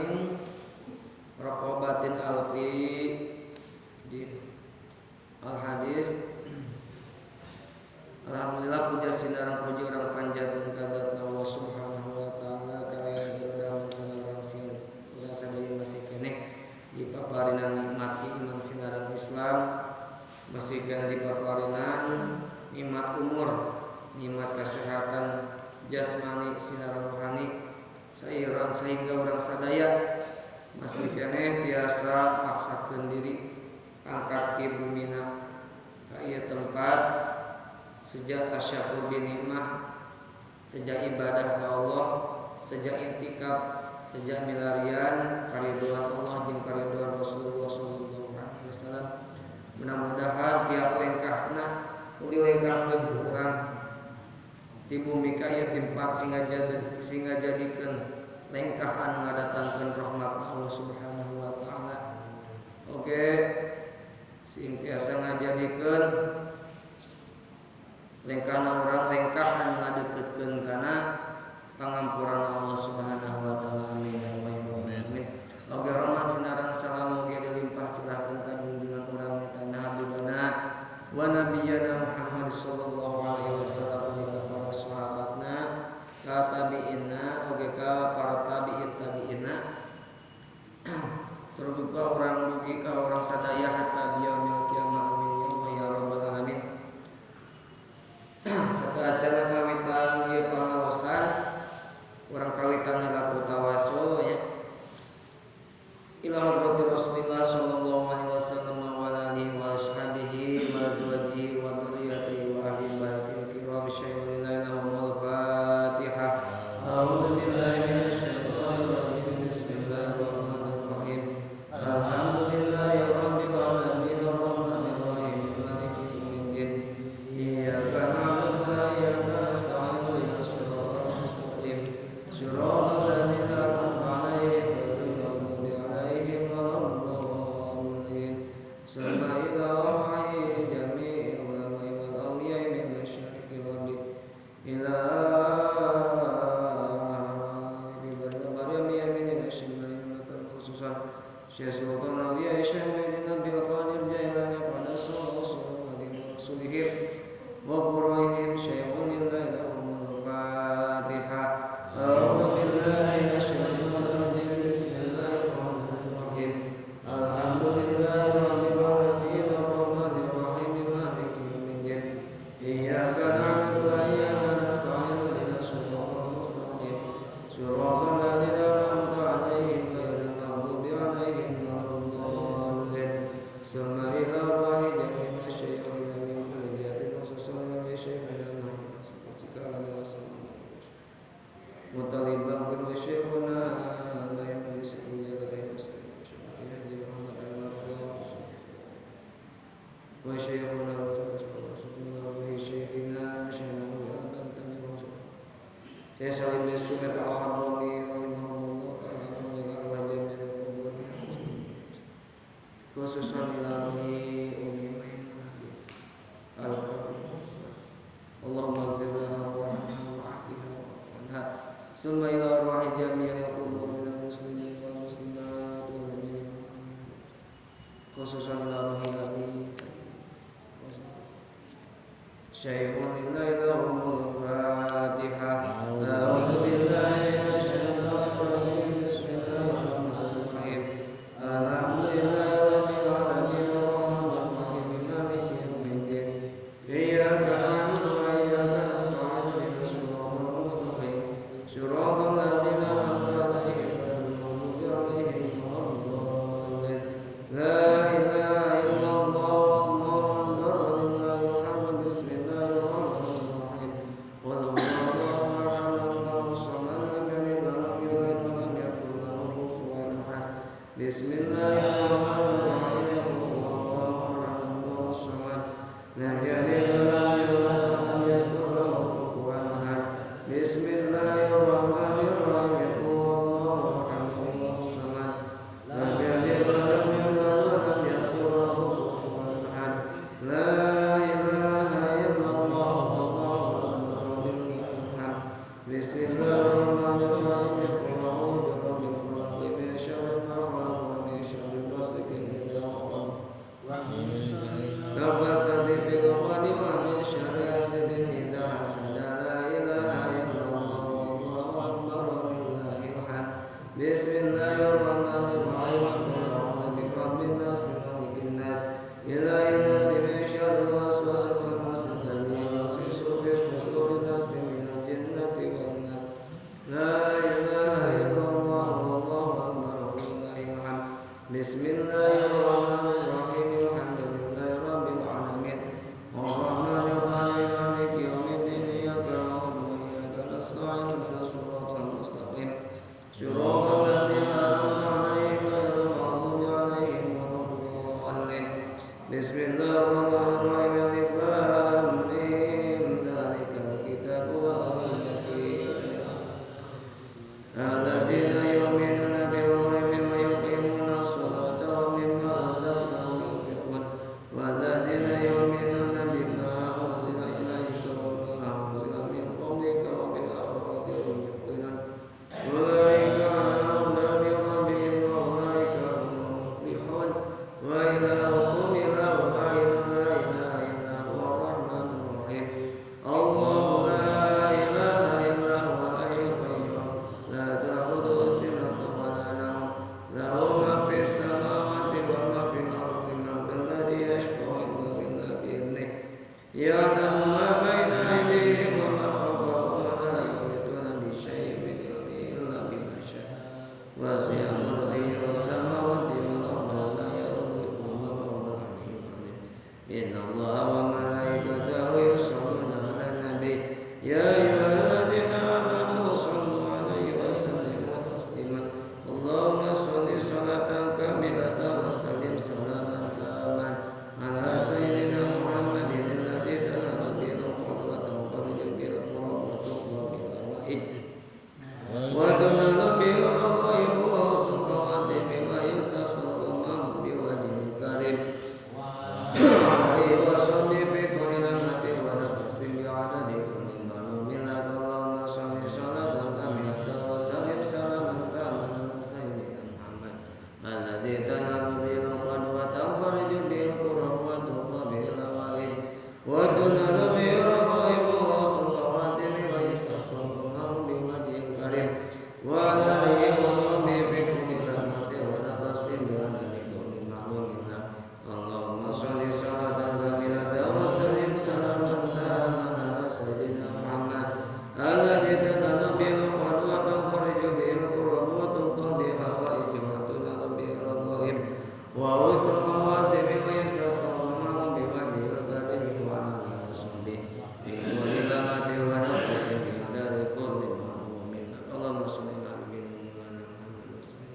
saking raqabatin alfi di al hadis. Alhamdulillah puja sinarang puji orang panjatkeun ka zat Allah Subhanahu wa taala kalian irdaman kana urang sieun urang sadaya masih keneh dipaparinan nikmat iman sinarang Islam, masih keneh dipaparinan nikmat umur, nikmat kesehatan jasmani sinarang rohani sehingga urang sadaya masih keneh tiasa paksakeun diri angkat ti bumina ka ieu tempat sejak tasyakur binikmah, sejak ibadah ke Allah, sejak i'tikaf, sejak milarian kariduan Allah jeung kariduan Rasulullah sallallahu alaihi wasallam. Mudah-mudahan tiap lengkahna uli lengkahkeun urang ti bumi ka ieu tempat singa jadikeun lengkah anu ngadatangkeun rahmat Allah Subhanahu wa taala. Oke, sing tiasa ngajadikeun lengkahna urang lengkah anu ngadeukeutkeun kana pangampuran Allah Subhanahu wa taala. Amin ya rabbal alamin. Oge rahmat sinareng salam oge dilimpah curahkeun ka junjungan urang eta Habibana wa nabiyana Muhammad sallallahu alaihi wasallam ka para sahabatna, ka tabi'inna oge ka para tabi'in tabi'inna. Terbuka urang dugi ka urang sadaya hatta biyaumil kiamah. Amin ya rabbal alamin. Acara kawitan ieu pangaosan urang kawitan laku tawasul ya ila hadratir Rasulillah sallallahu alaihi wasallam wa alihi wa ashabihi wa azwajihi wa dzurriyyatihi wa ahli baitil kiram syai'un lahumul Fatihah. A'udzu billahi minasy syaithanir rajim. Bismillahirrahmanirrahim. Alhamdulillahi rabbil alamin arrahmanir rahim maliki yaumiddin. Iyyaka na'budu wa iyyaka nasta'in ihdinas siratal mustaqim siratal ladzina an'amta 'alaihim ghairil maghdubi 'alaihim waladdallin. Samaila wahi jami'il ulama'i wal awliya'i min masyariqil ardi ila Maryam yamin asyma'i makan khususan Syekh Sultan Awliya Syekh Muhyiddin Abdul Qadir Jailani pada sallallahu alaihi wasallam wa quraihim syai'un lillahi lahumul Fatihah. A'udzu billahi minasyaitonir rajim. Bismillahirrahmanirrahim. Alhamdulillahi rabbil alamin arrahmanir rahim maliki yaumiddin. Iyyaka na'budu wa iyyaka nasta'in ihdinas siratal mustaqim siratal ladzina an'amta 'alaihim ghairil maghdubi 'alaihim waladdallin. Summa ila Allahi jami'an asy-syaikhina min kulli jihatin khususan bi syaikhina Muhammad sallallahu alaihi wasallam mutalibban kulli syaikhuna la yahdisu illa ladayhi wa syaikhuna rasulullah wa syaikhina syaikhuna al-bantani Syekh Salim bin Suhaib al-Hadrami rahimahullah alhamdulillah wa jami'al qubur khususan ilahi umi al-karim Allahumma ighfirlaha warhamha wa'afiha wa'anha summa ila arwahi jami'il qubur minal muslimin wal muslimat wal mu'minin khususan ila arwahi nabi syai'un lillahi lahumul Fatihah. A'udzu billahi minasyaitonir rajim. Bismillahirrahmanirrahim. Alhamdulillahi rabbil alamin arrahmanir rahim maliki yaumiddin. Iyyaka na'budu wa iyyaka nasta'in ihdinas siratal mustaqim siratal ladzina an'amta 'alaihim ghairil maghdubi 'alaihim waladdallin. La ilaha illallah Muhammadur rasulullah. Bismillahirrahmanirrahim. Qul huwallahu ahad Allahus samad lam yalid wa lam yulad wa lam yakul lahu kufuwan ahad. Bismillahirrahmanirrahim. Allahu ahad Allahus samad lam yalid wa lam yulad wa lam yakul lahu kufuwan ahad. Bismillahirrahmanirrahim. Allahu ahad Allahus samad lam yalid wa lam yulad wa lam yakul lahu kufuwan ahad. La ilaha illallah Muhammadur rasulullah. Bismillahirrahmanirrahim. Qul a'udzu birabbil falaq min Bismillahirrahmanirrahim. Qul a'udzu birabbin nas, malikin nas, ilahin nas, min syarril waswasil khannas, alladzi yuwaswisu fi sudurin nas, minal jinnati wan nas. La ilaha illallah wallahu akbar walillahil hamd. Bismillahirrahmanirrahim. Alhamdulillahi rabbil alamin. Arrahmanir rahim maliki yaumiddin. Iyyaka na'budu wa iyyaka nasta'in. Ihdinas siratal mustaqim. Siratal ladzina an'amta 'alaihim ghairil maghdubi 'alaihim waladdallin. Bismillahirrahmanirrahim. Alif lam mim. Dzalikal kitabu la raiba fihi. Alladzina yu'minuna bil ghaibi wa yuqimuna as-salata wa mimma razaqnahum yunfiqun. Walladzina yu'minuna bima unzila ilayka wa ma unzila min qablika wa bil akhirati hum yuqinun. Ulaika 'ala hudan min rabbihim wa ulaika humul muflihun. Wa ilahukum ilahun wahidun la ilaha illa huwa ar-rahmanur rahim. Allahu la ilaha illa huwa al-hayyul qayyum. La ta'khudhuhu sinatun wa la nawm. Lahu ma fis samawati wa ma fil ardi. Man dhalladhi yashfa'u 'indahu illa bi'idhnih. Ya'lamu ma bayna aydihim wa ma khalfahum wa la yuhituna bi syai'in min ilmihi illa bima syaa'. Wasi'a kursiyuhu as-samawati wal arda wa la ya'uduhu hifdhuhuma wa huwal 'aliyyul 'azim. Inna Allaha wa malaikatahu yusholluna 'alan nabi. Ya ayyuhalladzina amanu shollu 'alaihi wa sallimu taslima. Allahumma sholli sholatan kamilatan wa sallim salaman taman ala sayyidina Muhammadin alladzi tanazzalu bihi al-qudwatu wa tarju bihi al-qurratu wa bil awaid. Wa tunalu bihi al-ghaib wa husnul khatimah wa yustasqal umam bi wajhil karim. Alaihi wa sallim bi kulli lamhatin wa nafsin bi 'adadi kulli ma'lumin. Allahumma sholli sholatan kamilatan wa sallim salaman taman ala sayyidina Muhammad alladzi tanalu bihi al-qudwatu wa tarju bihi al-qurratu wa bil awaid. Wa tunalu bihi al-ghaib wa husnul khatimah wa yustasqal umam bi wajhil karim. Wa alaihi wa sallim bi kulli lamhatin wa nafsin bi 'adadi kulli ma'lumin. Allahumma sholli sholatan kamilatan wa sallim salaman taman ala sayyidina Muhammad alladzi tanalu bihi al-qudwatu wa tarju bihi al-qurratu wa bihi al-awaid. Wa tunalu bihi al-ghaib wa husnul khatimah wa yustasqal umam bi wajhil karim. Wa alaihi wa sallim bi kulli lamhatin wa nafsin bi 'adadi kulli ma'lumin. Allahumma sholli ala nabiyyina Muhammad wa sallim.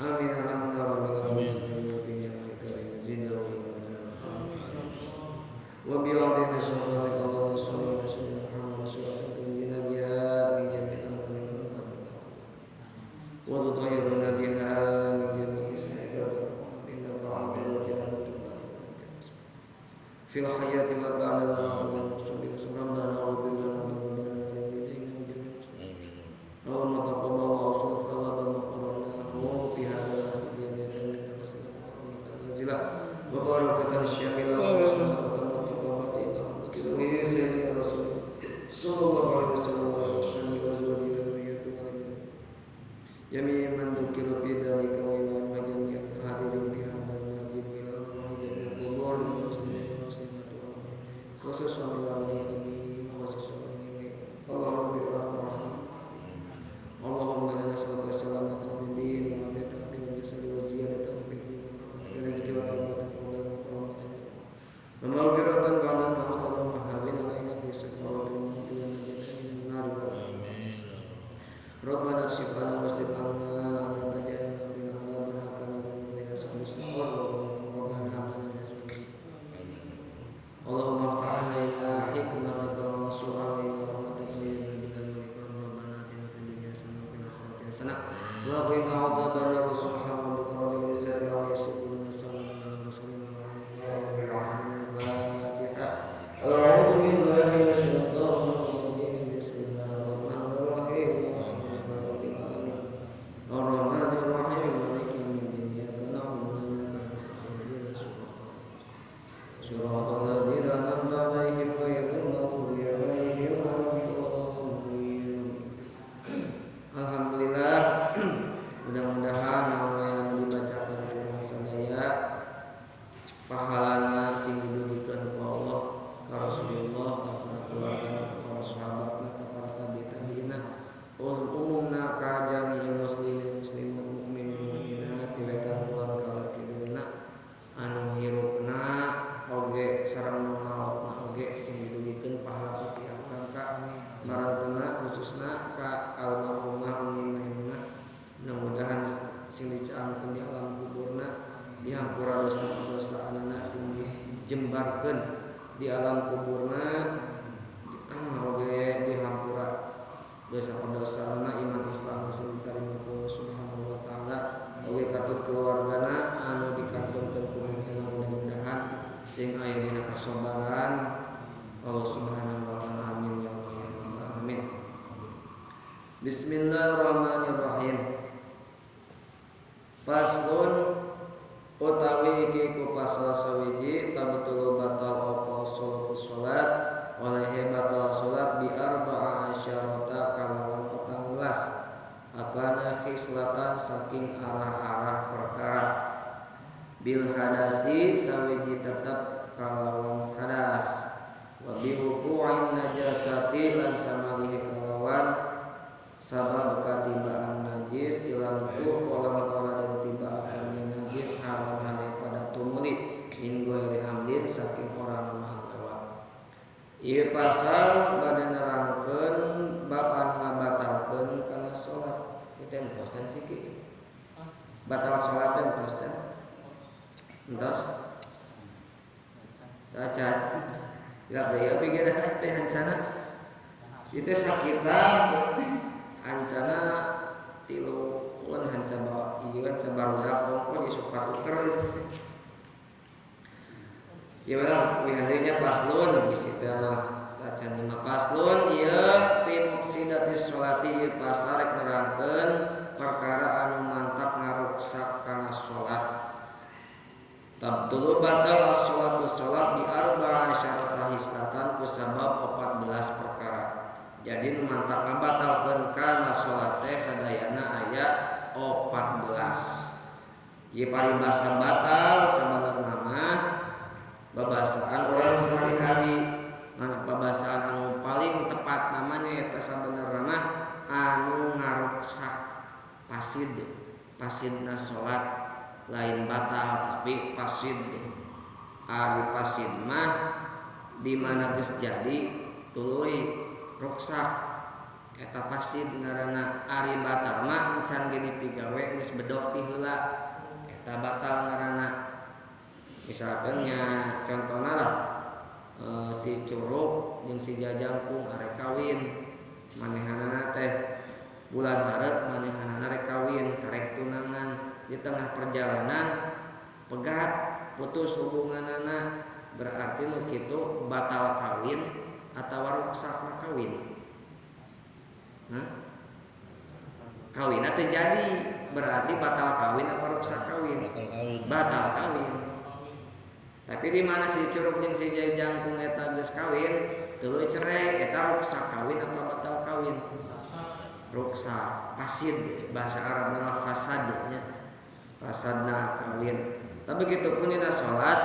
Amin. Alhamdulillah rabbil alamin. Wa bi a'dina sallallahu alaihi wa sallam Muhammad sallallahu alaihi biha min jami'il amwali wa tutahhiruna biha min jami'i sayyi'ati innaka 'afuwwun fil hayati wa ba'da al-mawt. Subhanallah wa bihamdihi. Allahumma taqabbal awsal thawaba ma qara'nahu fi hadha al-asr wa barakatan syamila wa sallallahu sayyidina Rasul sallallahu alaihi wasallam wa alihi wa sahbihi. Yami man dzukira fi dzalika wa ila jami'il hadirin bi hadzal masjid wa ila al-muhajirin wal muslimin wa muslimat khususan ila nabi khususan ini. Allahumma bi rahmatika Allahumma inna nas'aluka salamata fid din wa afiyata fil jasad wa ziyadatan fil rizqi wa rahmatan wa maghfiratan ba'da al-maut. Allahumma hawwin 'alaina fi sakaratil maut wa najina minan nar. Amin. Rabbana sif 'ala masjid amma ala najana min adzabil hakam wa min as-muslimin Rabbana hab lana min azwajina. Allahumma iftah 'alaina hikmataka wa ansur 'alaina rahmataka ya jalal wal ikram. Rabbana atina fid dunya hasanah wa fil akhirati hasanah wa qina adzaban nar. Subhana rabbika rabbil izzati 'amma yasifun wa salamun 'alal mursalin walhamdulillahi rabbil alamin. A'udzu billahi minasyaitonir rajim. Bismillahirrahmanirrahim. Ar-Rahmanir Rahim. Maliki yaumiddin. Iyyaka na'budu wa iyyaka nasta'in. Shiratal ladzina an'amta 'alaihim ghairil maghdubi 'alaihim waladdallin. Alhamdulillah. dijembarkeun di alam kuburna oge dihampura dosa-dosana iman Islam sing ditarima ku Subhanahu wa taala oge katut keluargana anu dikandungkeun ku mentena mudah-mudahan sing aya dina kasabaran Allah Subhanahu wa taala amin ya rabbal alamin. Bismillahirrahmanirrahim. Paslon utawi iki ku pasal sawiji tabtul batal apa salat walahe batal salat bi arba'a asyarata kalawan 14 apana khislatan saking arah-arah perkara bil hadasi sawiji tetep kalawan hadas wa bi wuqu'in najasati lan samalihi kalawan sabab katibaan najis ilam tu kolam ora dan tiba akan najis halan hale pada tumuli min ghairi hamlin saking orang mangkawa. Ieu pasal bade nerangkeun bab anu ngabatalkeun kana salat. Kita entosan siki. Batal salat entosan. Entos. Tacat. Tidak daya pigeuna teh hancana. Itu sakita hancana tilu ulun hanca bawa ieu hanca barudak pokok di suka uker ieu urang wihandeuna paslun bisi teh mah tacan lima paslun ieu tinufsidatis sholati ieu pasal rek nerangkeun perkara anu mantap ngaruksak kana salat. Tabtulu batal as-sholatu salat bi arba'a syarata hislatan kusabab 14 perkara. Jadi mantap ngabatalkeun kana salat teh sadayana aya 14. Ieu paribasa batal sabenerna mah babasaan urang sehari-hari. Mana babasaan anu paling tepat namanya eta sabenerna mah anu ngaruksak pasidna salat lain batal tapi pasid. Ari pasid mah di mana geus jadi tuluy ruksak eta pasid ngaranna. Ari batal mah encan ge dipigawe geus bedo ti heula eta batal ngaranna. Misalkeun nya contona lah si curug jeung si jajangkung arek kawin manehanana teh bulan hareup manehanana rek kawin karek tunangan di tengah perjalanan pegat putus hubunganana berarti nu kitu batal kawin atawa ruksak kawin. Kawin teh jadi berarti batal kawin apa ruksak kawin? Batal kawin. Tapi di mana si curug jeung si jajangkung eta geus kawin, tuluy cerai eta ruksak kawin apa batal kawin? Ruksak, fasid bahasa Arabna mah fasadnya. Fasadna kawin. Tapi kitu pun dina salat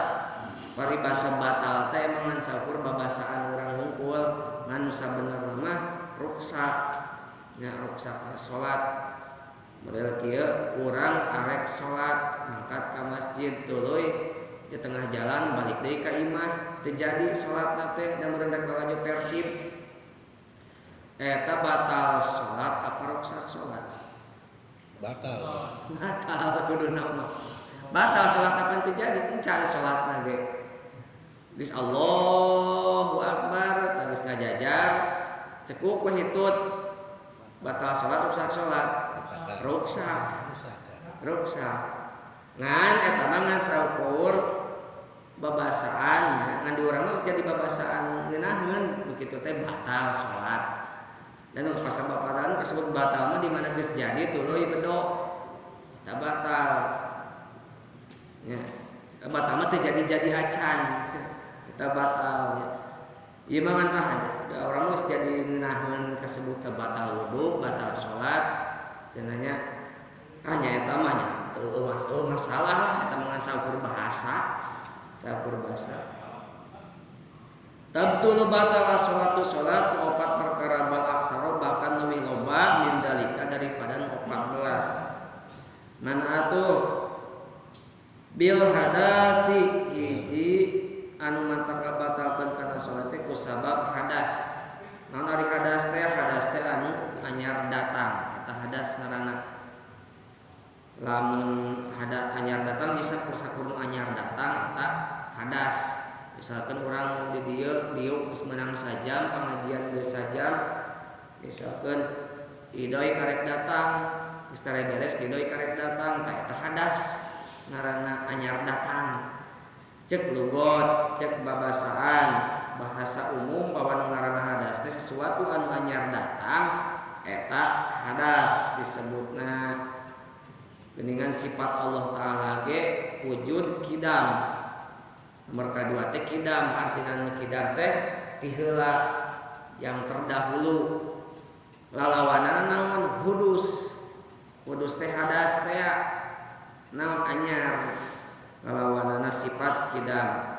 paribasa batal teh emang sakur babasaan urang hungkul ngan sabenerna mah ruksak. Nya ruksak salat. Model kieu urang arek salat mangkat ka masjid tuluy di tengah jalan balik deui ka imah teu jadi salatna teh da merendak laju persib. Eta batal salat apa ruksak salat? Batal kuduna mah. Batal salat apa teu jadi encan salatna ge. Geus Allahu Akbar geus ngajajar cekuk we hitut batal salat ruksak salat. Ruksak. Ngan eta mah ngan saukur babasaannya ngan di urang mah jadi babasaan ngeunaheun begitu teh batal salat. Dan pas baparan kasebut batal mah di mana geus jadi tuluy bedo eta batal. Ya, batal mah teu jadi acan. Eta batal ya. Ieu mah da urang mah jadi ngeunaheun kasebut batal wudu, batal salat. Cenanya hanya eta mah nya masalah lah eta mah saukur bahasa. Tabtul batal as-sholatu salat opat perkara bal aksara bahkan lebih loba min dalika daripada 14. Mana atuh bil hadasi hiji anu mantap ngabatalkeun kana salat teh ku sabab hadas. Naon ari hadas teh anu anyar datang eta hadas ngaranna. Lamun hada anyar datang bisa kursakur anyar datang eta hadas. Misalkan orang di dia geus menang sajam pengajian geus sajam, misalkan idoi karek datang geus tare beres idoi karek datang tah eta hadas ngaranna anyar datang. Cek lugot, cek babasaan bahasa umum bahwa nu ngaranna hadas teh sesuatu anu anyar datang eta hadas disebutna. Geningan sifat Allah Ta'ala ge wujud kidam. Nomor kedua teh kidam, artina kidam teh tiheula yang terdahulu. Lalawanana naon hudus. Hudus teh hadas teh naon anyar. Lalawanana sifat kidam.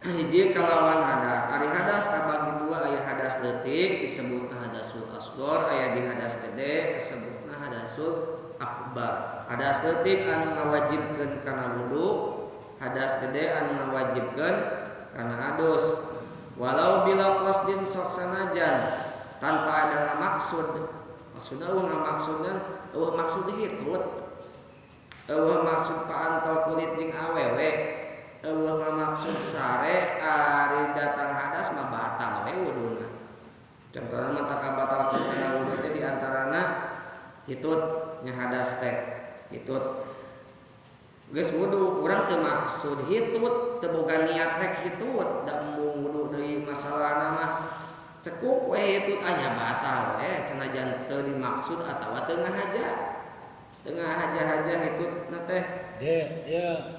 Hiji kalawan hadas, ari hadas kabagi dua, aya hadas leutik disebutna hadasul asghar, aya di hadas gede disebutna hadasul akbar. Hadas leutik anu ngawajibkeun kana wudu, hadas gede anu ngawajibkeun kana adus. Walau bila qasdin sok sanajan tanpa ada maksud. Maksudna maksud hitut. Maksud paantal kulit jeung awewe. Maksud sare ari datang hadas mah batal we wuduna. Contohna mantap batalkeun kana wudu teh di antarana hitut nya hadas teh. Hitut geus wudu urang teu maksud hitut, teu boga niat rek hitut, da embung wudu deui masalahna mah cekup we hitut anya batal we cenah teu dimaksud atawa teu ngahaja. Teu ngahaja-haja hitutna teh. Ya.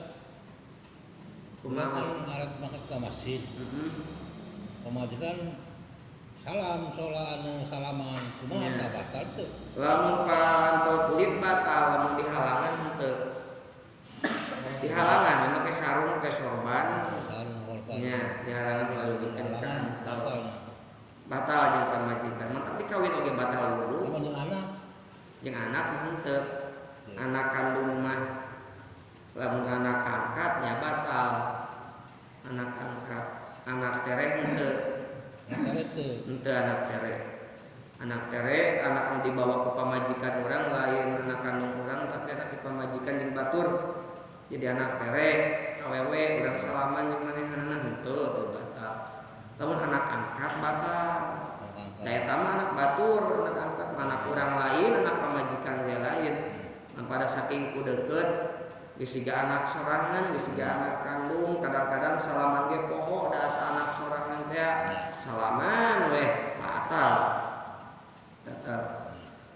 Kumaha ngaret makat ka masjid. Pemajikan salam sholat anu salaman kumaha tah batal teu? Lamun pantau kulit batal, lamun dihalangan teu. Dihalangan make sarung ke sorban. Sarung korban. Nya, dihalangan dialugikeun ka antau. Batal jeung pamajikan. Mantap dikawin oge batal wudu. Lamun jeung anak? Jeung anak mah henteu. Anak kandung mah lamun anak angkat ya batal. Anak angkat, anak tere henteu. Henteu anak tere. Anak tere, anak nu dibawa ku pamajikan urang lain anak kandung urang tapi anak di pamajikan jeung batur. Jadi anak tere, awewe urang salaman jeung manehanana henteu teu batal. Lamun anak angkat batal. Da eta mah anak batur, anak angkat, anak urang lain, anak pamajikan ge lain. Pada saking kudeukeut bisiga anak sorangan, bisiga anak kandung, kadang-kadang salaman ge poho da asa anak sorangan teh salaman weh batal.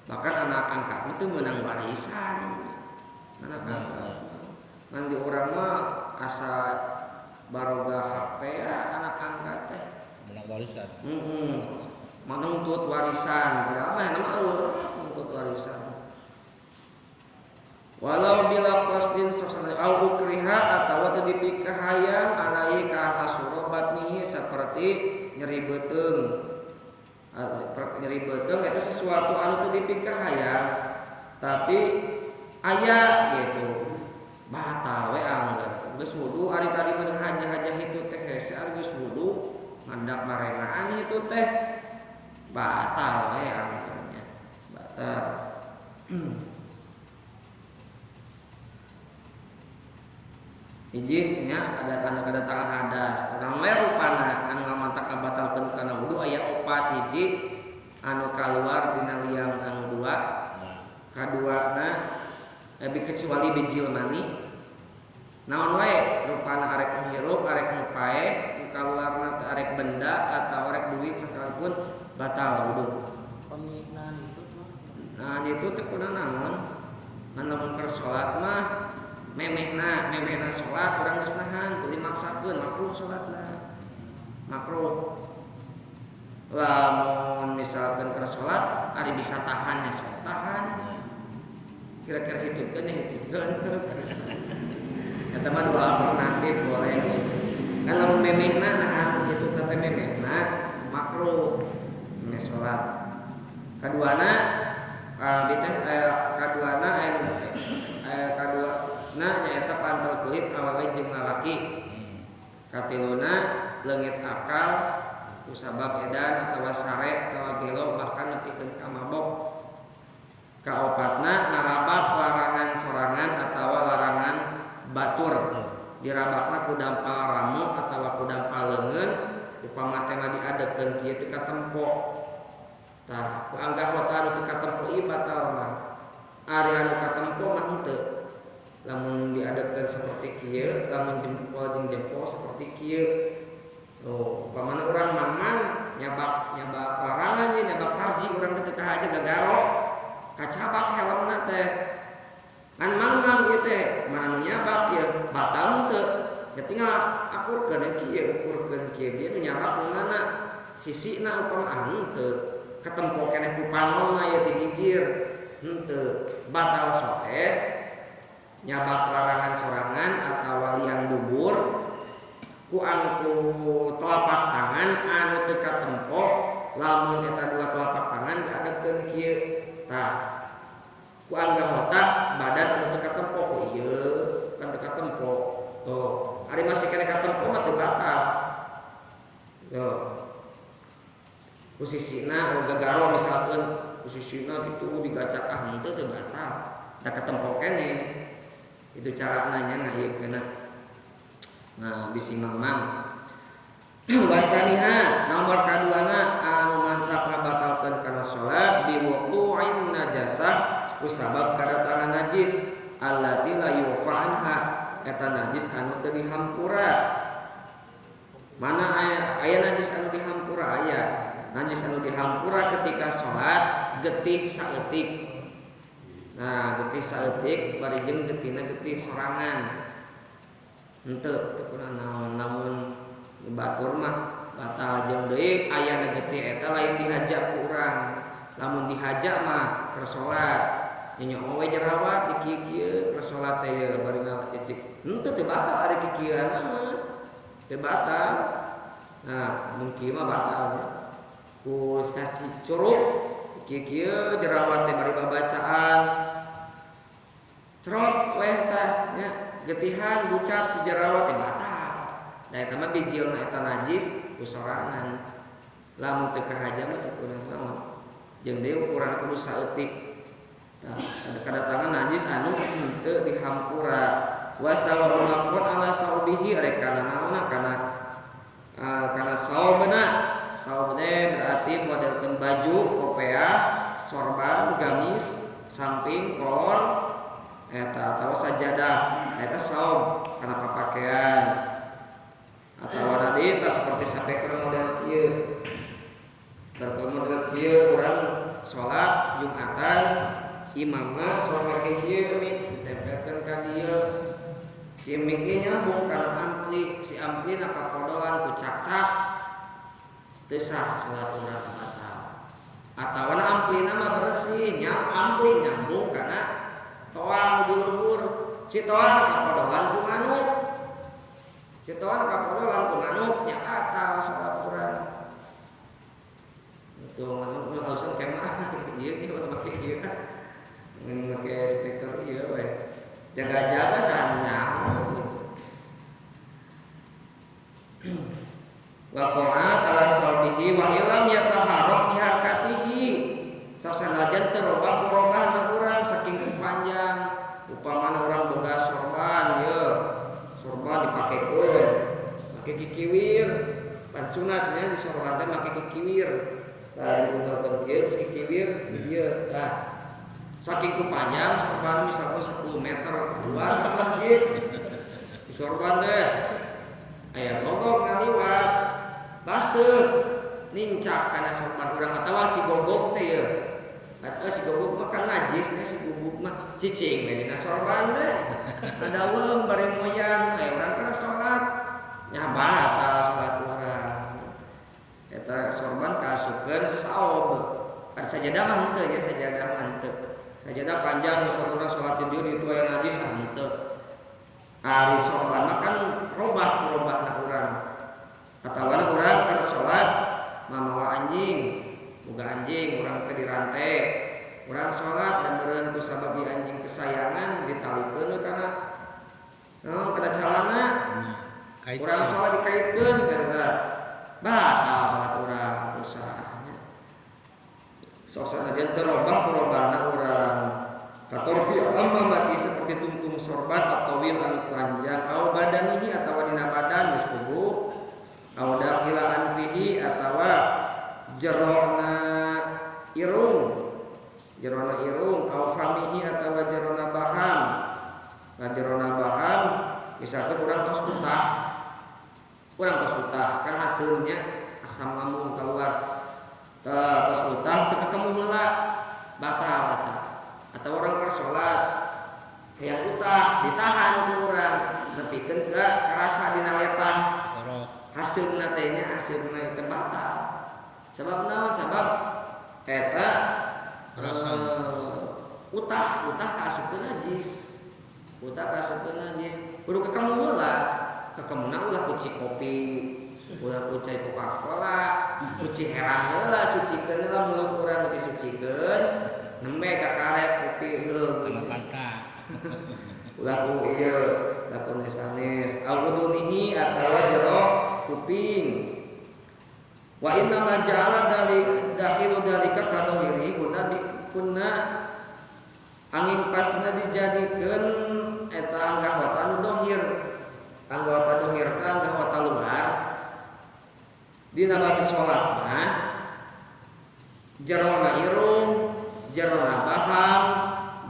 Bahkan anak angkat itu menang warisan. Anak angkat. Ngan di urang mah asa baroga hak ya anak angkat teh. Menang warisan. Menuntut warisan, padahal mah nama eueuh menuntut warisan. Walau bila qasdin saksana au ukriha atawa teu dipikah hayang alaihi ka asrobat nihi seperti nyeri beuteung. Nyeri beuteung eta sesuatu anu teu dipikah hayang tapi aya gitu. Batal we anggar. Geus wudu ari tadi meunang haja-haja hitu teh hese ari geus wudu mandak marenaan hitu teh batal we anggarnya. Batal. Hiji nya ada tangan hadas. Urang we rupana anu ngamantak ngabatalkeun kana wudu aya opat. Hiji anu kaluar dina liang anu dua. Kaduana kecuali bijil mani. Naon wae rupana arek menghirup, arek nu paeh, nu kaluarna teh arek benda atau arek duit sakalipun batal wudu. Pemikiran itu mah. Nah, itu teh kudu naon? Mun keur salat mah memehna salat urang geus nahan teu dimaksakeun makruh salatna. Makruh. Lamun misalkan keur salat ari bisa tahan ya sok tahan. Kira-kira hitutkeun ya hitutkeun. Eta mah dua alternatif boleh. Kan lamun memehna nahan itu teh memehna makruh memeh salat. Kaduana kaduana nyaeta pantal kulit awewe jeung lalaki. Katiluna leungit akal kusabab edan atawa sare atawa gelo bahkan nepikeun ka mabok. Kaopatna narabak larangan sorangan atawa larangan batur. Dirabakna ku dampal upama teh diadekeun kieu teu katempo tah ku anggap hota anu teu katempo ieu batal mah ari anu katempo mah henteu lamun diadekeun seperti kieu lamun jempol jeung jempol seperti kieu oh upamana urang mamang nyabak larangan ye nyabak harji urang teh teu kahaja gagaro kacabak helmna teh ngan mamang ieu teh mana nyabak ieu batal henteu ya tinggal akurkeun kieu dia nu nyabak nu mana sisina upama henteu katempo keneh ku panonna ya di gigir henteu batal sote nyabak larangan sorangan atawa liang dubur ku angku telapak tangan anu teu katempo lamun eta dua telapak tangan diadekeun kieu tah ku angga hota badan anu teu katempo ku ieu kan teu katempo tuh ari masih kena katempo mah teu batal yo posisina gagaro misalkan posisina gitu digacak henteu teu batal da katempo keneh itu cara nanya nah ieu kena nah bisi mamang wasaniha nomor kaduana anu mantap ngabatalkeun kana salat bi wudu'in najasah kusabab kadatangan najis allati la yufa anha eta najis anu teu dihampura mana aya najis anu dihampura aya najis anu dihampura ketika salat getih saeutik nah getih saeutik bari jeung getina getih sorangan henteu teu kuna naon namun batur mah batal jeung deui aya getih eta lain dihaja ku urang lamun dihaja mah keur salat nyonya we jerawat di kieu keur salat teh bari ngacicik henteu teu batal ari kikieuan mah teu batal nah mungkin mah batal nya ku saci curug kieu jerawat teh bari babacaan cerot weh tah nya getihan bucat si jerawat teh batal da eta mah bijilna eta najis ku sorangan lamun teu kahaja mah teu kudu naon jeung deui ukuran kudu saeutik tah kadatangan najis anu henteu dihampura wa sawa'un maqut ala saubihi ari kana naonna kana saubna saubna berarti modelkeun baju kopea sorban gamis samping kolor eta atawa sajadah eta saum kana papakaian atawa tadi eta seperti sapekeun model kieu model kieu urang salat Jumatan imamna salat kieu mik ditempelkeun ka dieu si mik ieu nyambung kana ampli si ampli na kapodolan ku cak-cak teu sah salat urang batal atawa amplina mah bersih ampli nyambung kana toang di luhur si toang kapodolan ku manuk si toang kapodolan ku manuk nya batal salat urang itu manuk nu ausun kemah ieu ieu make ieu make speaker ieu we jaga-jaga sahnyaho wa qa'at ala salbihi wa ilam yataharrak bi harkatihi sasanajan teu robah urang saking panjang upamana urang boga sorban ye sorban dipakekeun make kikiwir pan sunatnya di sorban teh make kikiwir tah diputerkeun kieu kikiwir ieu tah saking panjang sorban misalkan 10 meter keluar ke masjid di sorban teh aya gogok ngaliwat baseuh nincak kana sorban urang atawa si gogok teh ye si guguk mah kan najis nih si guguk mah cicing we dina sorban deh adaweum bari moyan urang kana salat nya batal salat urang eta sorban kaasukeun saob ari sajadah mah henteu nya sajadah mah henteu sajadah panjang misal urang salat di dieu itu aya najis henteu ari sorban mah kan robahna urang atawana urang keur salat mamawa anjing boga anjing urang teh dirantai urang salat dan meureun ku sababi anjing kesayangan ditalikeun kana kada calana urang salat dikaitkeun kana batal salat urang teu sah nya sok sanajan teu robah robahna urang katorbi amma mati seperti tungtung sorban atau wil anu panjang au badanihi atawa dina badan geus kubu au dakhilaan fihi misalkan orang tos utah kan hasilnya asam lambung keluar tos utah teu ketemu heula batal atau orang keur salat hayang utah ditahan ku urang nepikeun ke karasa dina letah hasilna teh nya hasilna teh batal sabab naon sabab eta utah kaasupkeun najis kudu ketemu heula kekemuna ulah kuci kopi ulah kuci Coca-Cola kuci herang heula sucikeun heula mulut urang disucikeun nembe ka karet kopi heuh ulah ku ieu lapun sanes al-udunihi atawa jero kuping wa inna ma ja'ala dahilu dalika kadohiri kunna angin pasna dijadikeun eta anggahota nu dohir anggota dohir teh anggahota luar dina bab salat mah jerona irung jerona baham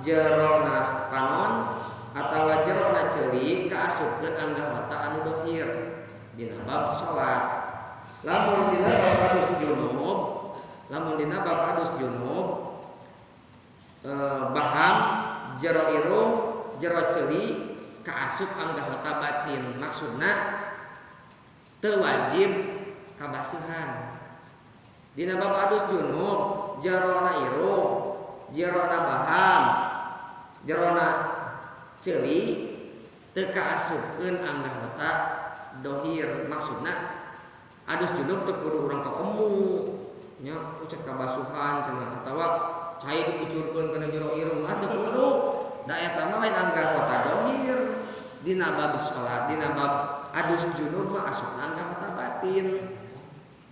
jerona panon atawa jerona ceuli kaasupkeun anggahota anu dohir dina bab salat lamun dina bab adus junub baham jero irung jero ceuli kaasup anggahota batin maksudna teu wajib kabasuhan dina bab adus junub jerona irung jerona baham jerona ceuli teu kaasupkeun anggahota dohir maksudna adus junub teu kudu urang ketemu nya ucap kabasuhan cenah atawa cai dikucurkeun kana jero irung teu kudu da eta mah lain anggahota dohir dina bab salat dina bab adus junub mah asupna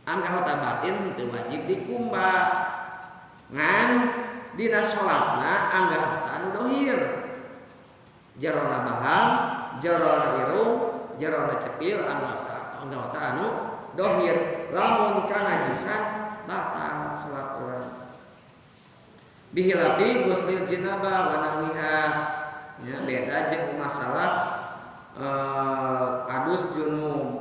anggahota batin teu wajib dikumbah ngan dina salatna anggahota anu dohir jerona baham jerona irung jerona cepil anggahota anu dohir lamun kanajisan batal salat urang bihilapi guslil jinabah wa nahwiha nya beda jeung masalah adus junub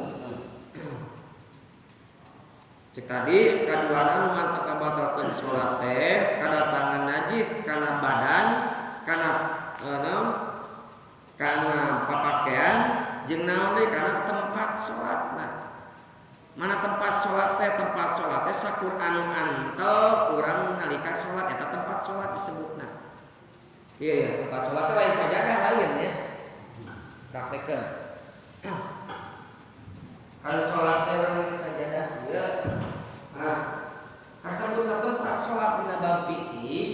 cek tadi kaduana nu mantep ngabatalkeun salat teh kadatangan najis kana badan kana papakean jeung naon deui kana tempat salatna mana tempat salat teh sakur anu antel urang nalika salat eta tempat salat disebutna iya tempat salat teh lain sajadah lain ya praktekeun kalau salat teh urang nalika sajadah ieu nah kasebutna tempat salat dina bab fikih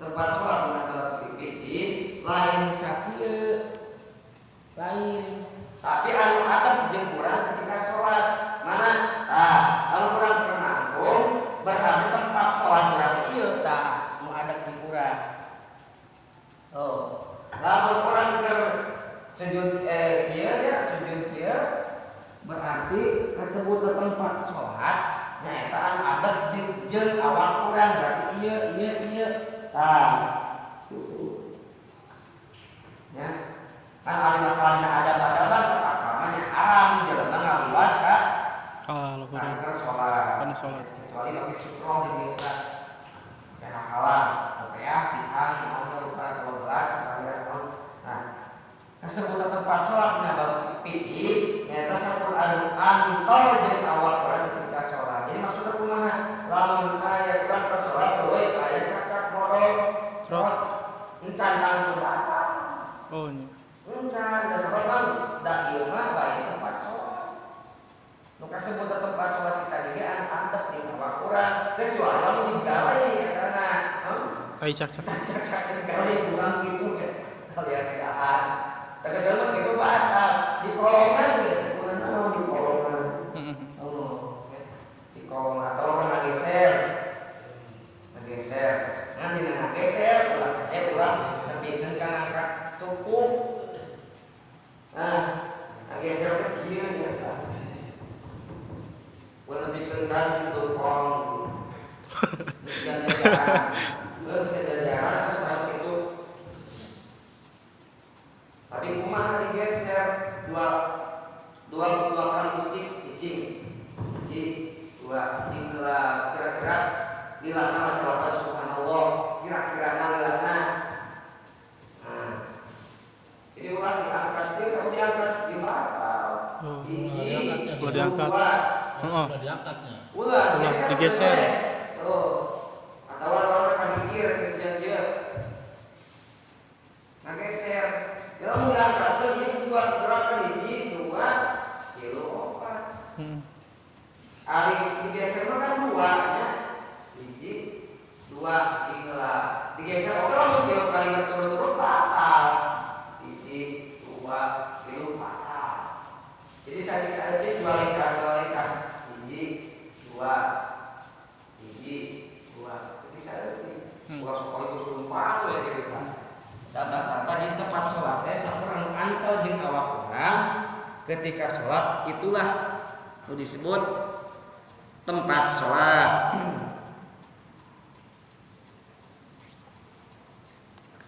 tempat salat dina bab fikih lain sakieu lain tapi anu adab jeung urang ketika salat mana kalau urang pernangkung berarti tempat salat urang ieu tah nu adab jeung urang lamun urang keur sujud sujud berarti kasebut tempat salat nyaeta anu adab jeung awak urang berarti ieu tah nya kan ari masalahna adab-adaban pakamanya haram jelema ngaliwat ka kana salat kecuali pakai sutroh di kita kana halal rupiah pihang nomor rupiah 12 kalian nah kasebut tempat salat na bab fikih nyaeta sakur anu antol jeung awak urang ketika salat jadi maksudna kumaha lamun aya urang ka salat euy aya cacak modal encan tanggung batal encan da sabab da ieu mah lain tempat salat nu kasebut tempat salat cita ge anu antep di awak urang kecuali lamun digalai karena ai cak digalai urang kitu ge kalian keadaan terkecuali itu batal di kolongan gitu kurang di kolongan di kolongan atau ngageser ngan dina ngageser ulah nepikeun ka ngangkat suku ngageser teh kieu nya ulah nepikeun ka gitu pong sejajaran seperti itu tapi kumaha digeser diangkat. Heeh. Udah diangkatnya. Ulah digeser. Oh. Atau orang kagigir geus jeung ngageser. Kalau diangkat tuh ini dua gerakan hiji, dua, tilu, opat. Ari digeser mah kan dua nya. Hiji, dua, cingela. Digeser orang tilu kali berturut-turut batal. Hiji, dua, tilu batal. Jadi sadik-sadik dua lekah. Hiji, dua, jadi saya bukan sekolah itu tumpang ya gitu kan. Dan tadi tempat sholatnya sakurang antel jeung awak orang ketika sholat itulah disebut tempat sholat.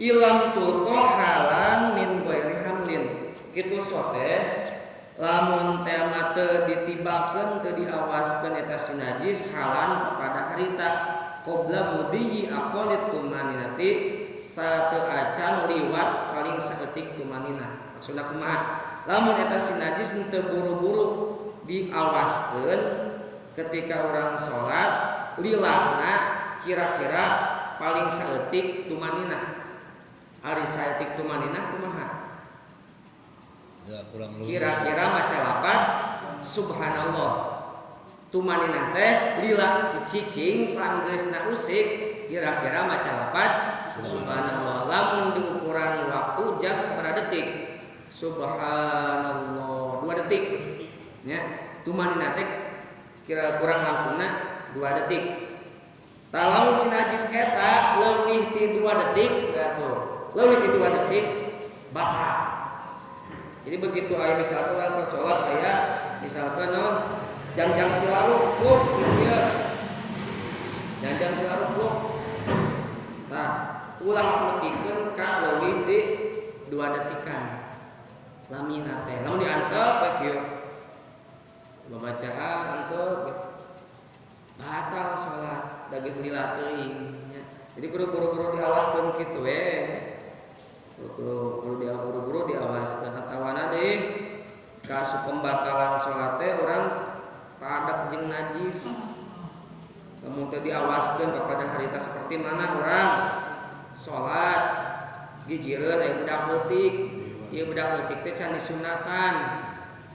Ilam tulko halan min ghairi hamlin kitu sote lamun teh mate ditibakeun teu diawaskeun eta si najis halan pada harita qabla mudiyi aqalit tumaninati sateu acan liwat paling saeutik tumanina. Maksudna kumaha? Lamun eta si najis teu buru-buru diawaskeun ketika orang salat lilahna kira-kira paling saeutik tumanina. Ari saeutik tumanina kumaha? Ya, kurang lebih. Kira-kira maca lapan subhanallah. Tumanina teh lila cicing sanggeusna usik kira-kira maca lapan subhanallah. Lamun diukuran waktu jam sabaraha detik? Subhanallah 2 detik. Ya, tumanina teh kira kurang langkungna 2 detik. Tah lamun si najis eta leuwih ti 2 detik, atuh. Leuwih ti 2 detik batal. Jadi begitu aya misalkan orang sholat aya misalkan non jangjang silaru gitu ya. Jangjang silaru nah, ulah nepikeun ka leuwih di 2 detikan. Lamina teh. Lamun diantep we kieu. Babacaan antep batal sholat da geus lila teuing nya. Jadi kudu diawaskeun kitu we. Buru-buru diawas dan atawana deh kasus pembatalan sholat teh orang padak jeung najis. Lamun teu diawaskeun kepada harita seperti mana orang sholat gigireun aya budak leutik. Ieu budak leutik teh can disunatan.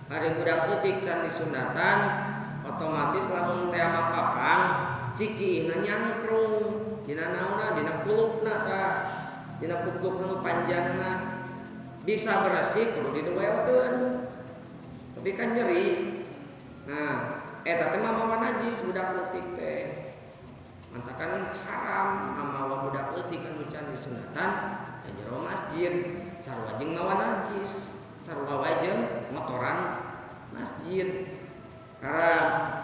Ari budak leutik can disunatan otomatis lamun teh mapapang cikiihna nyangkrung dina naonna dina kulupna tah. Dina kukup nu panjangna bisa bersih kudu diduelkeun. Tapi kan nyeri. Nah, eta teh mamawa najis budak leutik teh. Mantakan haram mamawa budak leutik anu can disunatan ka jero masjid sarua jeung mawa najis, sarua wae jeung motoran masjid. Karena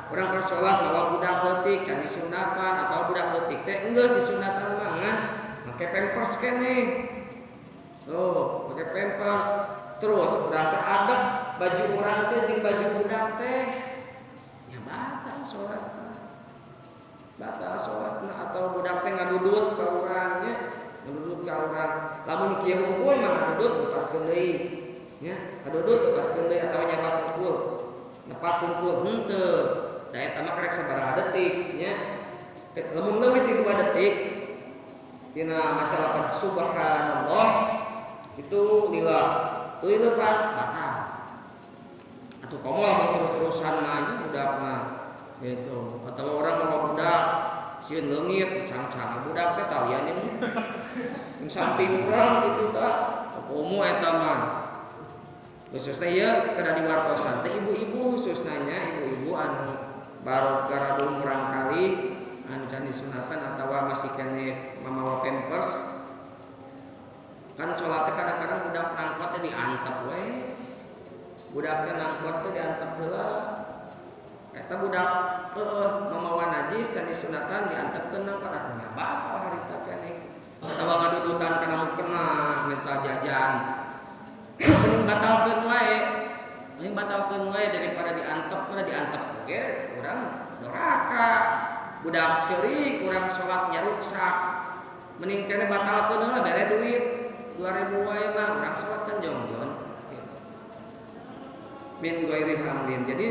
urang keur salat mawa budak leutik can disunatan atau budak leutik teh enggeus disunatan mangan pakai pampers kene. Oh, pakai pampers. Terus urang teh adek baju urang teh jeung baju budak teh. Ya batal salatna. Batal salatna atau budak teh ngadudut ka urang nya. Ngadudut ka urang. Lamun kieu hukum mah ngadudut lepaskeun deui. Nya, ngadudut lepaskeun deui atawa nyawa kumpul. Nepak kumpul henteu. Da eta mah karek sabaraha detik nya. Lamun leuwih ti 2 detik dina maca lapan subhanallah itu lila tuluy lepas batal. Atuh komo terus-terusan mah budak mah gitu. Atau orang mau budak sieun leungit cang-cang budak teh talian ini yang samping urang gitu tah komo eta mah. Khususnya ya kada di wartosan teh ibu-ibu khususnya ibu-ibu anu baru garadung urang kali anu can disunatan atawa masih kene mamawa pampers kan sholat kadang-kadang budak nangkot teh diantep we. Budak teh nangkot teh diantep heula. Eta budak mamawa najis can disunatan diantepkeun nang kana batal harita kene. Atawa ngadudutan kana mukena minta jajan. Mending batalkeun wae. Mending batalkeun wae daripada diantep oge urang doraka. Budak ceurik urang salatnya ruksak. Mending kene batalkeun heula bere duit 2000 wae mah urang salat kan jongjon. Min ghairi hamlin. Jadi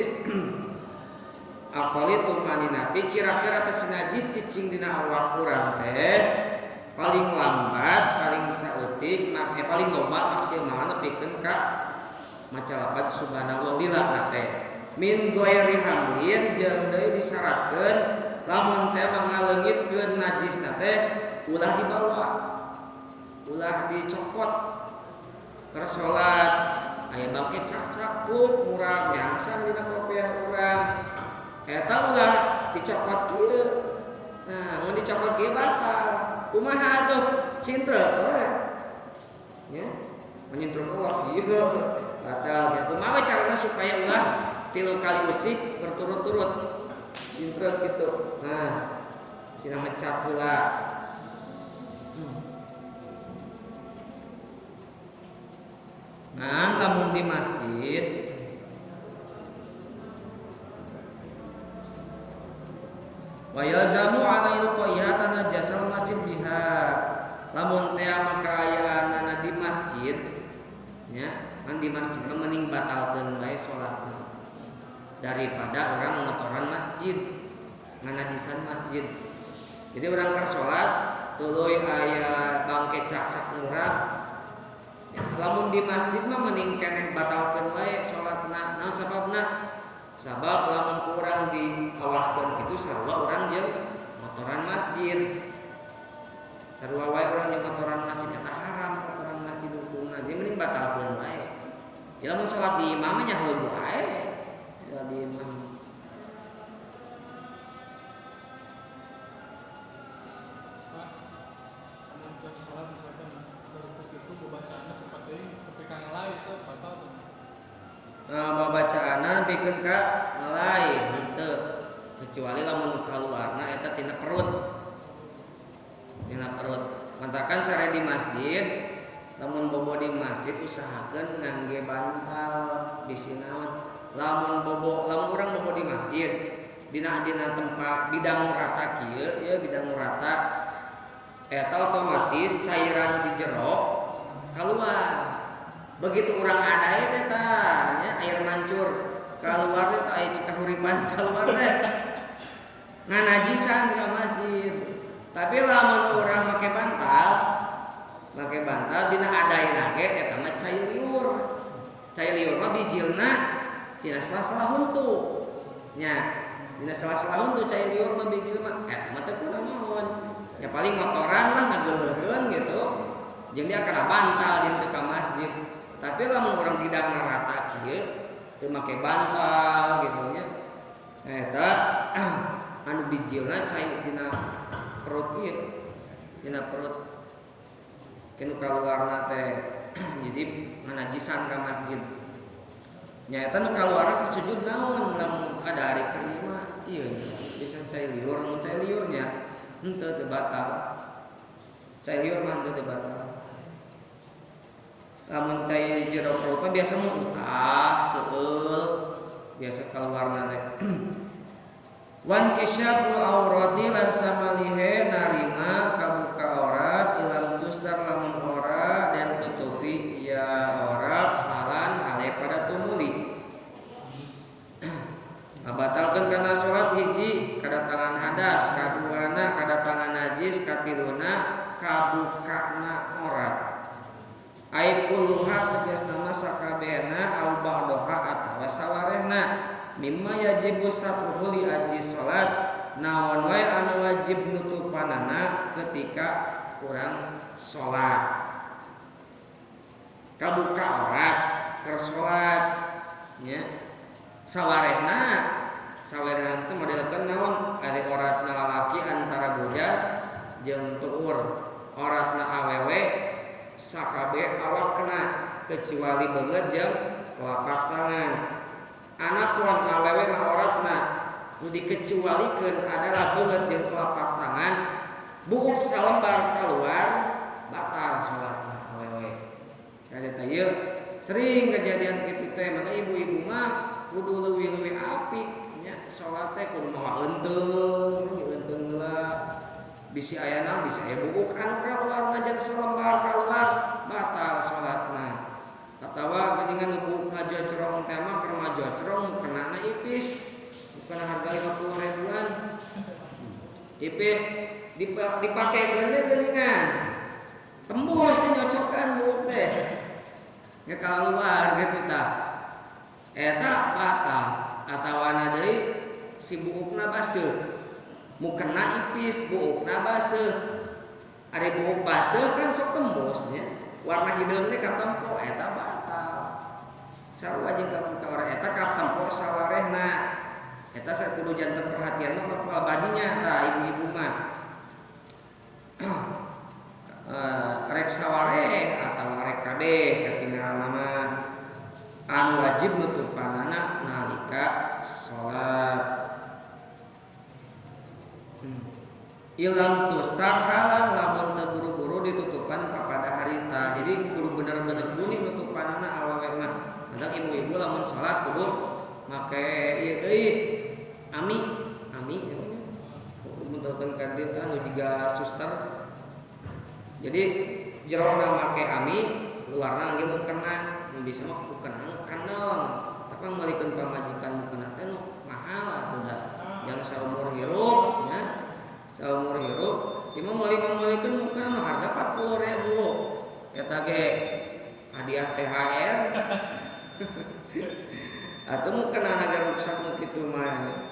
aqalitu maninati kira-kira tes najis cicing dina awak urang teh paling lambat paling saeutik paling loba maksimal nepikeun ka maca lapat subhanallah lillah teh min ghairi hamlin jeung deui disyaratkeun lamun teh mangaleungitkeun najisna teh ulah dibawa ulah dicokot keur salat aya bangke cacakut murah nyangsan dina kopiah urang eta ulah dicokot kieu nah mun dicokot kieu batal kumaha atuh cintrek we nya menyintruk Allah kieu batal ya kumaha carana supaya ulah 3 kali usik berturut-turut cintrek gitu nah cenah mecat heula nah lamun di masjid wa yalzamu ala ilqaiha najasal masjid biha lamun teh makayaanana di masjid nya kan di masjid mending batalkeun wae salatna daripada orang ngotoran masjid nganajisan masjid jadi orang keur salat tuluy aya bangke cak-cak murah lamun di masjid mah mending keneh batalkeun wae salatna naon sababna sabab lamun kurang diawaskeun kitu sarua urang jeung motoran masjid sarua wae urang jeung motoran masjid eta haram motoran masjid hukumna jadi mending batalkeun wae ya lamun salat di imam nya heuh wae ya di imam babacaana pikeun ka ngelai henteu kecuali lamun kaluarna eta tina perut mantakan sare di masjid lamun bobo di masjid usahakeun ngangge bantal bisi naon lamun urang bobo di masjid dina tempat bidang rata kieu ya bidang rata eta otomatis cairan di jero keluar begitu urang adae teh nya air mancur keluar teh aya cikahuripan keluar teh nganajisan ka masjid tapi lamun urang make bantal dina adaina ge eta mah cai liur mah bijilna tina sela-sela huntu nya dina sela-sela huntu cai liur mah bijil mah eta mah teu kudu naon ya paling motoran lah ngageuleukeun gitu jeung dia kana bantal di teu ka masjid tapi lamun orang tidak rata kieu teu make bantal gitu nya eta anu bijilna cai dina perut ieu dina perut kenu kaluarna teh jadi nganajisan ka masjid nya eta nu kaluarna sujud naon lamun ada ari kelima ieu pisan cai liur mun cai liurnya henteu teu batal cai liur mah henteu teu batal lamun cai jero perut biasa mah utah seueul biasa kaluarna teh wan kisyaful aurati lan samalihe narima kabuka aurat ilam tusar lamun ora dan tutupi ya aurat halan hale pada tumuli batalkeun kana salat hiji kadatangan hadas kaduana kadatangan najis katiluna kabukana aurat ai kulluha tegasna sakabehna au ba'daha atawa sawarehna mimma yajibu satruhu li ajli salat naon wae anu wajib nutupanana ketika urang salat kabuka aurat keur salat nya sawarehna teh modelkeun naon ari auratna lalaki antara bujang jeung tuur auratna awewe sakabe awakna kecuali beungeut jeung telapak tangan anak wan awewe mah auratna nu dikecualikeun adalah beungeut jeung telapak tangan buuk salembar keluar batal salatna awewe kada ieu sering kejadian kitu teh maka ibu-ibu mah kudu leuwih-leuwih apik nya salat teh kudu mawa eunteung heula bisi aya naon bisi aya buuk anu kaluar najan salembar keluar batal salatna atawa geuningan buuk ngajocrong teh mah keur ngajocrong kenana ipis bukan harga 50 ribuan. Ipis dipakai geningan. Tembus teh nyocokan buuk teh. Ya kalau luar gitu tah. Eta batal atawana deui si buukna baseuh. Mukena ipis, buukna baseuh. Ari buuk baseuh kan sok tembus nya. Warna hideung teh katempo eta batal. Sarua jeung ka urang eta katempo sawarehna. Eta saya kudu janten perhatian mah bakal badinya tah ibu-ibu mah. Rek sawareh atawa rek kadeh katinggal nama anu wajib nutupanana nalika salat. Ilam tustar halang lamun teu buru-buru ditutupan pada harita. Jadi kudu bener-bener bunyi nutupanana awewe mah. Hendak ibu-ibu lamun salat kudu make ieu deui ami bentukeun ka dieu anu jiga suster. Jadi jerona make ami luarna ge mukena bisa mah mukena kanel. Tapi malikeun pamajikan mukena teh mahal atuh da. Jangan saumur hirup nya. Saumur hirup cuma malikeun mukena harga 40.000. Eta ge hadiah THR. Atau mukena nagar rusak nu kitu mah.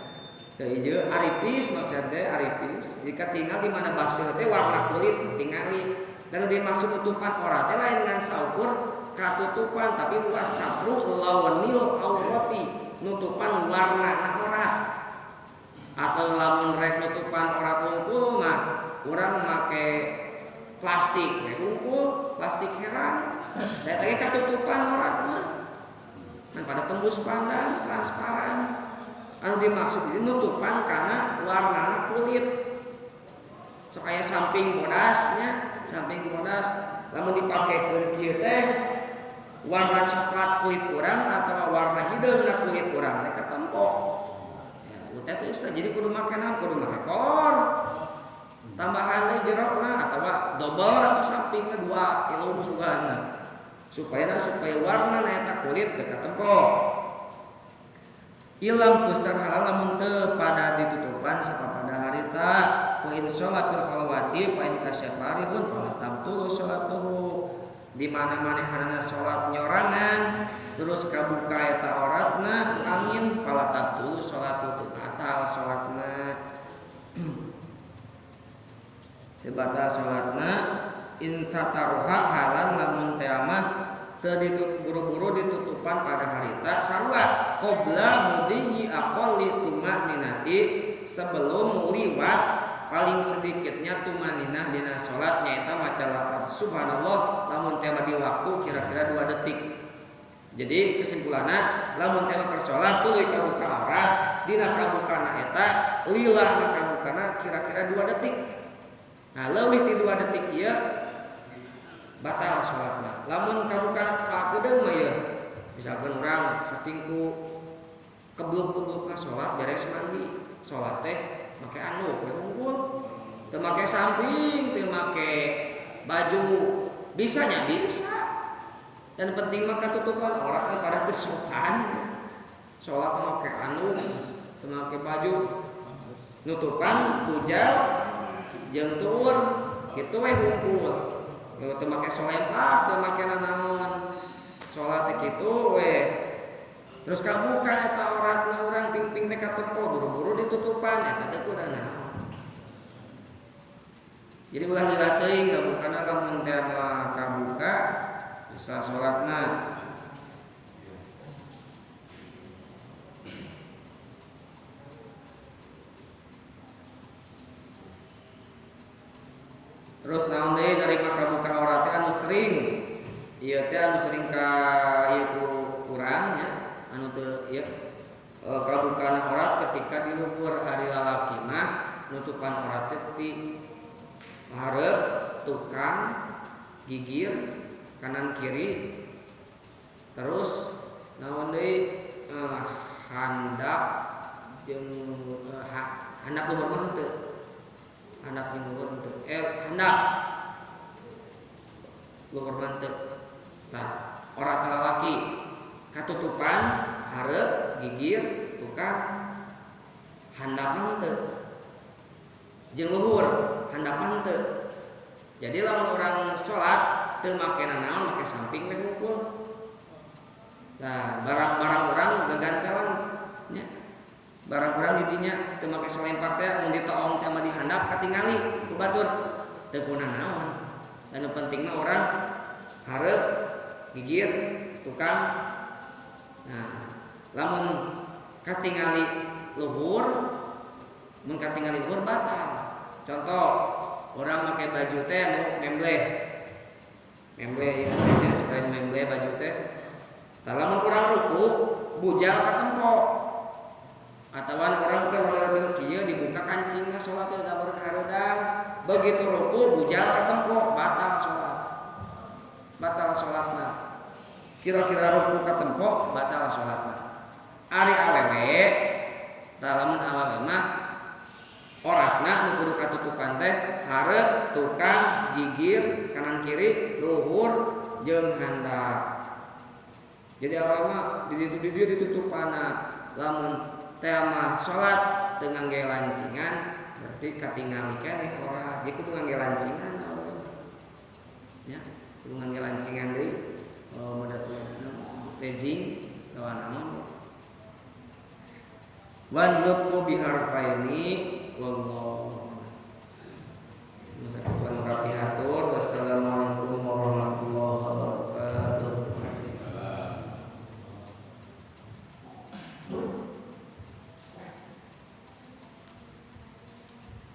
Teu ieu aripis maksudna aripis. Jika tinggal di mana baseuh teh warna kulit tingali. Dan dimaksud tutupan ora teh lain ngan saukur katutupan tapi wasatru lawanil aurati nutupan warna ora. Atau lamun rek nutupan ora tungkul mah urang make plastik we tungkul, plastik herang. Da eta ge katutupan ora mah. Kan pada tembus pandang transparan. Anu dimaksud itu nutupan karena warna kulit. Supaya samping bodasnya, samping bodas lamun dipakekeun kieu teh warna coklat kulit urang atau warna hideungna kulit urang rek katempo. Ya teh teh jadi kudu make naon? Kudu make kolor. Tambahan deui jerona atawa double atau sampingna 2 ilung sugana. Supaya warna eta kulit teh katempo. Ilam pusar halal lamun teu pada ditutupan sapapada harita wa in sholatul khalwati fa in kasyafarihun fala tabtulu sholatuhu. Di mana manehna salat nyorangan terus kabuka eta auratna angin fala tabtulu sholatu teu batal salatna. Teu batal salatna in sataruha halan lamun teh mah teu buru-buru ditutupan pada harita sarua qabla mudhi aqalli tumaninati sebelum liwat paling sedikitnya tumaninah dina salat nyaeta maca lafaz subhanallah lamun teh di waktu kira-kira 2 detik. Jadi kesimpulanna lamun teh keur salat tuluy kabuka aurat dina kabukana eta lillah kabukana kira-kira 2 detik. Nah leuwih ti 2 detik ieu batal salatna. Lamun kabuka sakudeung mah ya misalkan urang saking ku kebluk-keblukna salat beres mandi, salat teh make anduk we unggul. Teu make samping, teu make baju, bisanya bisa. Dan penting mah katutupan aurat pada teu sopan. Salat make anduk, teu make baju. Nutupan bujal jeung tur kitu we hungkul. Yo teu make solempak, teu make nanaon. Salat teh kitu we. Terus kabuka eta auratna urang ping-ping teh katempo buru-buru ditutupan eta teh kudu naon. Jadi ulah lila teuing kabukana lamun teh mah kabuka bisa salatna. Terus naon deui dari kabuka aurat teh anu sering. Ieu teh anu sering ka ieu urang nya anu teu ieu kabukana aurat ketika di luhur ari lalaki mah nutupan aurat teh ti hareup, tukang, gigir, kanan kiri. Terus naon deui handap jeung handap luhur mah teu. Handap jeung luhur teu. Handap luhur mah teu. Tah, aurat lalaki katutupan hareup, gigir, tukang, handapan teu jeung luhur handapan teu. Jadi lamun orang salat teu make naon make samping we ngumpul. Nah, barang-barang urang gagantelan nya. Barang urang di dinya teu make salempar teh mun ditoong teh mah dihandap katingali ku batur teu puna naon. Anu penting mah urang hareup gigir tukang. Nah, lamun katingali luhur mun katingali luhur batal. Contoh orang pakai baju teh nu membleh ini supaya membleh baju teh. Lamun urang ruku bujal ka tempo atawa orang teh lamun kieu dibuka kancingna salat teh da hareudang begitu ruku bujal ka tempo batal salatna. Kira-kira ruku ka tempo batal salatna. Ari awewe lamun awewe mah oratna nu kudu katutupan teh hareup tukang gigir kanan kiri luhur jeung handap. Jadi awewe mah di dieu ditutupana lamun teh mah salat teu ngangge lancingan berarti katingali keneh ora. Jadi kudu ngangge lancingan awewe. Ya, kudu ngangge lancingan deui. Modatu pejing lawan naon. Wan nutqu biharfaini wallahu